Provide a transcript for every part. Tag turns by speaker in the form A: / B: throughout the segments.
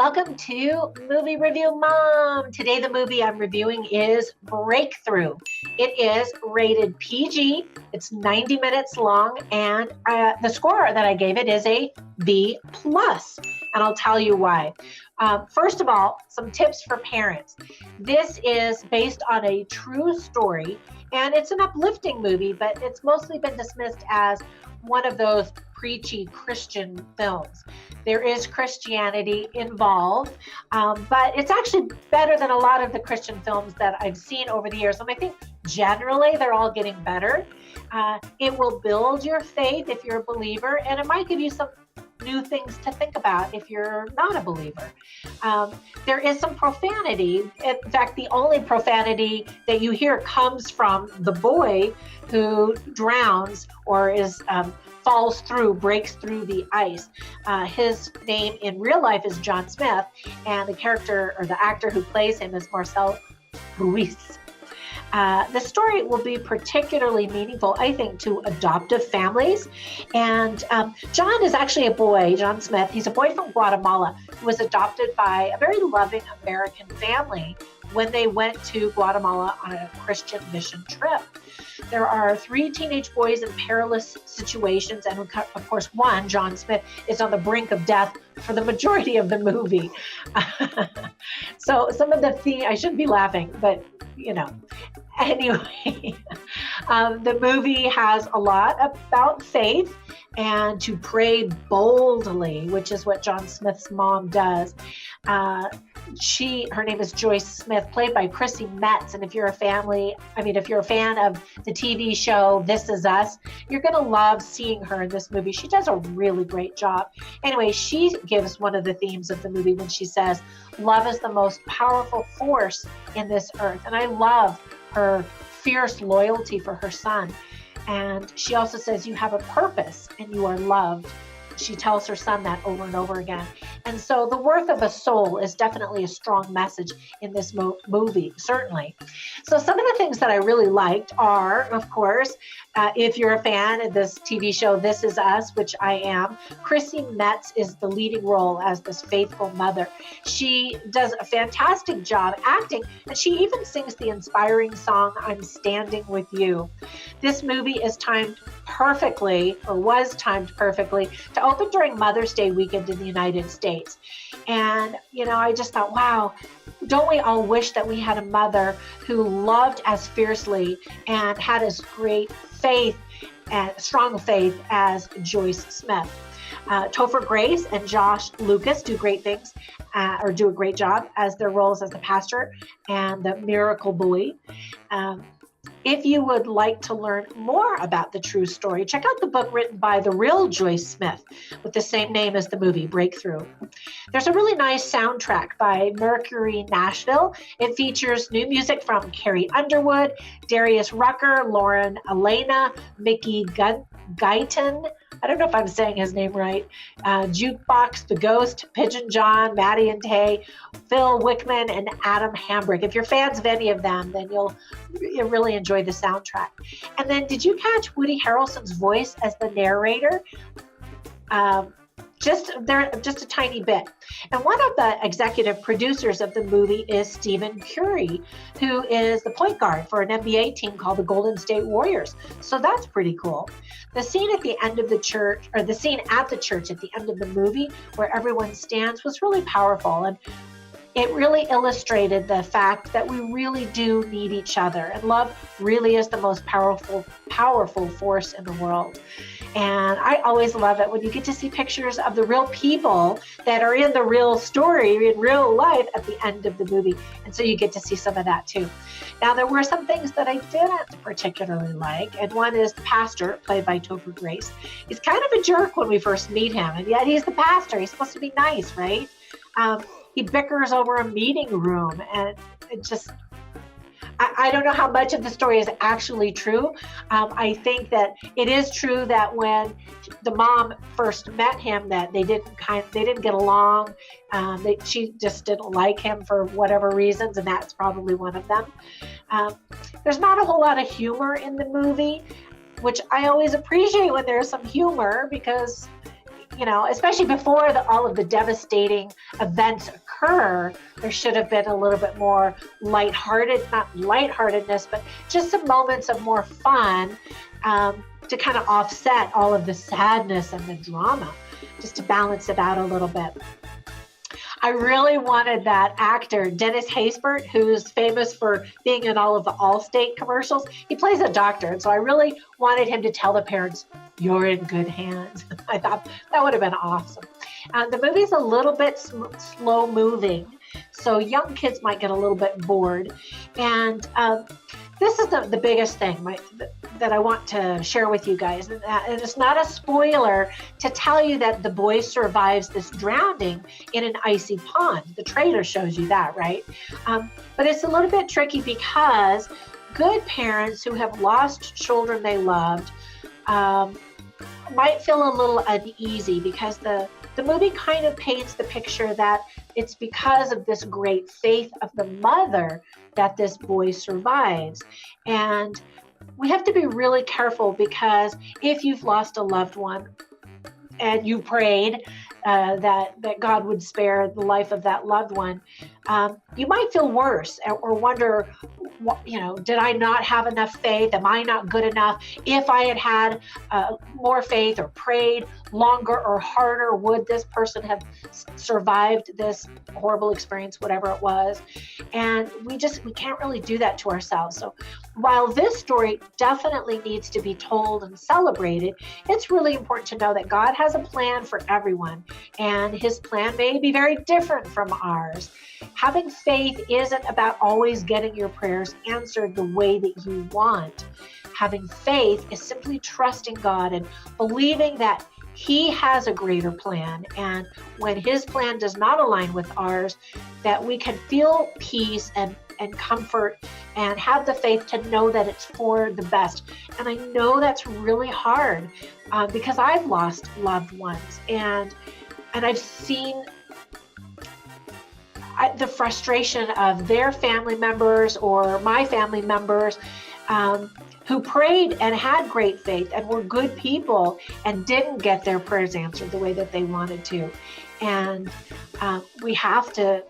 A: welcome to Movie Review Mom. Today the movie I'm reviewing is Breakthrough. It is rated PG, it's 90 minutes long, and the score that I gave it is a B+, and I'll tell you why. First of all, some tips for parents. This is based on a true story, and it's an uplifting movie, but it's mostly been dismissed as one of those preachy Christian films. There is Christianity involved, but it's actually better than a lot of the Christian films that I've seen over the years. And I think generally they're all getting better. It will build your faith if you're a believer, and it might give you some new things to think about if you're not a believer. There is some profanity. In fact, the only profanity that you hear comes from the boy who drowns or breaks through the ice. His name in real life is John Smith, and the character or the actor who plays him is Marcel Ruiz. The story will be particularly meaningful, I think, to adoptive families. And John is actually a boy, John Smith. He's a boy from Guatemala who was adopted by a very loving American family when they went to Guatemala on a Christian mission trip. There are 3 teenage boys in perilous situations, and of course one, John Smith, is on the brink of death for the majority of the movie. So some of the theme, I shouldn't be laughing, but anyway, the movie has a lot about faith and to pray boldly, which is what John Smith's mom does. Her name is Joyce Smith, played by Chrissy Metz. And if you're a fan of the TV show This Is Us, you're going to love seeing her in this movie. She does a really great job. Anyway, she gives one of the themes of the movie when she says, love is the most powerful force in this earth. And I love her fierce loyalty for her son. And she also says, you have a purpose and you are loved. She tells her son that over and over again. And so the worth of a soul is definitely a strong message in this movie, certainly. So some of the things that I really liked are, of course, if you're a fan of this TV show, This Is Us, which I am, Chrissy Metz is the leading role as this faithful mother. She does a fantastic job acting, and she even sings the inspiring song, I'm Standing With You. This movie is timed perfectly, or was timed perfectly, to open during Mother's Day weekend in the United States. And, I just thought, wow, don't we all wish that we had a mother who loved as fiercely and had as great faith and strong faith as Joyce Smith. Topher Grace and Josh Lucas do great things, or do a great job as their roles as the pastor and the miracle boy. If you would like to learn more about the true story, check out the book written by the real Joyce Smith with the same name as the movie, Breakthrough. There's a really nice soundtrack by Mercury Nashville. It features new music from Carrie Underwood, Darius Rucker, Lauren Elena, Mickey Guyton, I don't know if I'm saying his name right, Jukebox, The Ghost, Pigeon John, Maddie and Tay, Phil Wickman, and Adam Hambrick. If you're fans of any of them, then you'll really enjoy the soundtrack. And then did you catch Woody Harrelson's voice as the narrator? Just a tiny bit. And one of the executive producers of the movie is Stephen Curry, who is the point guard for an NBA team called the Golden State Warriors. So that's pretty cool. The scene at the end of the church, or the scene at the church at the end of the movie where everyone stands, was really powerful. And it really illustrated the fact that we really do need each other. And love really is the most powerful force in the world. And I always love it when you get to see pictures of the real people that are in the real story, in real life, at the end of the movie. And so you get to see some of that too. Now, there were some things that I didn't particularly like. And one is the pastor, played by Topher Grace. He's kind of a jerk when we first meet him. And yet he's the pastor. He's supposed to be nice, right? He bickers over a meeting room, and it just, I don't know how much of the story is actually true. I think that it is true that when the mom first met him, that they didn't get along. She just didn't like him for whatever reasons, and that's probably one of them. There's not a whole lot of humor in the movie, which I always appreciate when there's some humor, because especially before all of the devastating events occur, there should have been a little bit more not lightheartedness, but just some moments of more fun to kind of offset all of the sadness and the drama, just to balance it out a little bit. I really wanted that actor, Dennis Haysbert, who's famous for being in all of the Allstate commercials. He plays a doctor, and so I really wanted him to tell the parents, "You're in good hands." I thought that would have been awesome. The movie's a little bit slow moving, so young kids might get a little bit bored. And this is the biggest thing that I want to share with you guys. And it's not a spoiler to tell you that the boy survives this drowning in an icy pond. The trailer shows you that, right? But it's a little bit tricky because good parents who have lost children they loved might feel a little uneasy because the movie kind of paints the picture that it's because of this great faith of the mother that this boy survives. And we have to be really careful, because if you've lost a loved one and you prayed that God would spare the life of that loved one, you might feel worse or wonder, did I not have enough faith? Am I not good enough? If I had more faith or prayed longer or harder, would this person have survived this horrible experience, whatever it was? And we can't really do that to ourselves. So while this story definitely needs to be told and celebrated, it's really important to know that God has a plan for everyone, and his plan may be very different from ours. Having faith isn't about always getting your prayers answered the way that you want. Having faith is simply trusting God and believing that he has a greater plan, and when his plan does not align with ours, that we can feel peace and comfort and have the faith to know that it's for the best. And I know that's really hard because I've lost loved ones, and I've seen the frustration of their family members or my family members who prayed and had great faith and were good people and didn't get their prayers answered the way that they wanted to. And we have to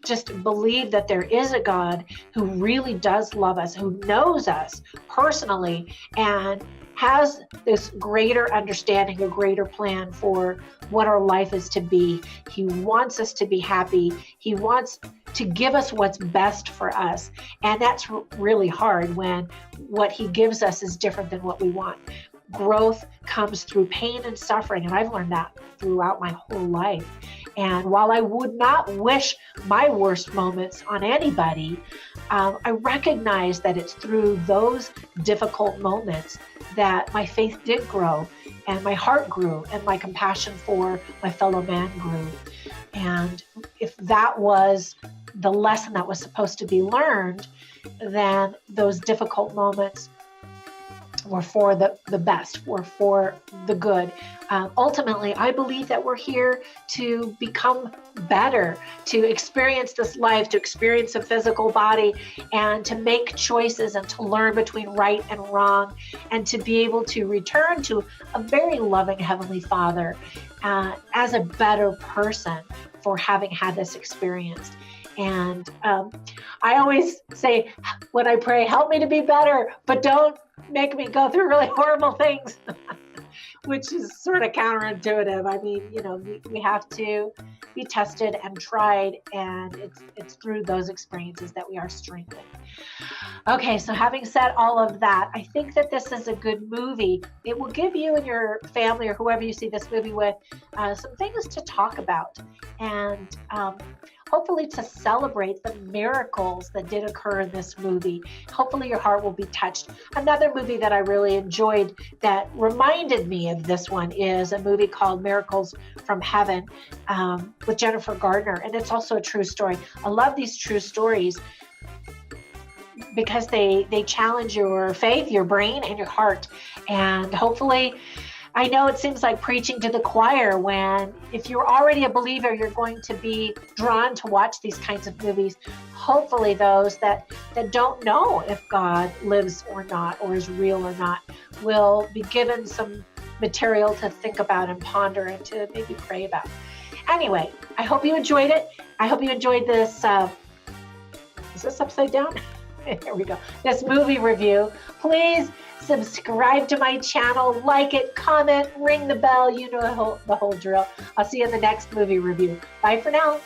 A: just believe that there is a God who really does love us, who knows us personally, and has this greater understanding, a greater plan for what our life is to be. He wants us to be happy. He wants to give us what's best for us. And that's really hard when what he gives us is different than what we want. Growth comes through pain and suffering, and I've learned that throughout my whole life. And while I would not wish my worst moments on anybody, I recognize that it's through those difficult moments that my faith did grow, and my heart grew, and my compassion for my fellow man grew. And if that was the lesson that was supposed to be learned, then those difficult moments were for the best, were for the good. Ultimately, I believe that we're here to become better, to experience this life, to experience a physical body, and to make choices and to learn between right and wrong, and to be able to return to a very loving Heavenly Father as a better person for having had this experience. And I always say when I pray, help me to be better, but don't make me go through really horrible things, which is sort of counterintuitive. I mean, we have to be tested and tried, and it's through those experiences that we are strengthened. Okay, so having said all of that, I think that this is a good movie. It will give you and your family or whoever you see this movie with some things to talk about, and hopefully to celebrate the miracles that did occur in this movie. Hopefully your heart will be touched. Another movie that I really enjoyed that reminded me of this one is a movie called Miracles from Heaven with Jennifer Gardner, and it's also a true story. I love these true stories because they challenge your faith, your brain, and your heart. And hopefully, I know it seems like preaching to the choir when, if you're already a believer, you're going to be drawn to watch these kinds of movies. Hopefully those that don't know if God lives or not, or is real or not, will be given some material to think about and ponder and to maybe pray about. Anyway, I hope you enjoyed it. I hope you enjoyed this. Is this upside down? There we go. This movie review. Please subscribe to my channel, like it, comment, ring the bell. You know the whole drill. I'll see you in the next movie review. Bye for now.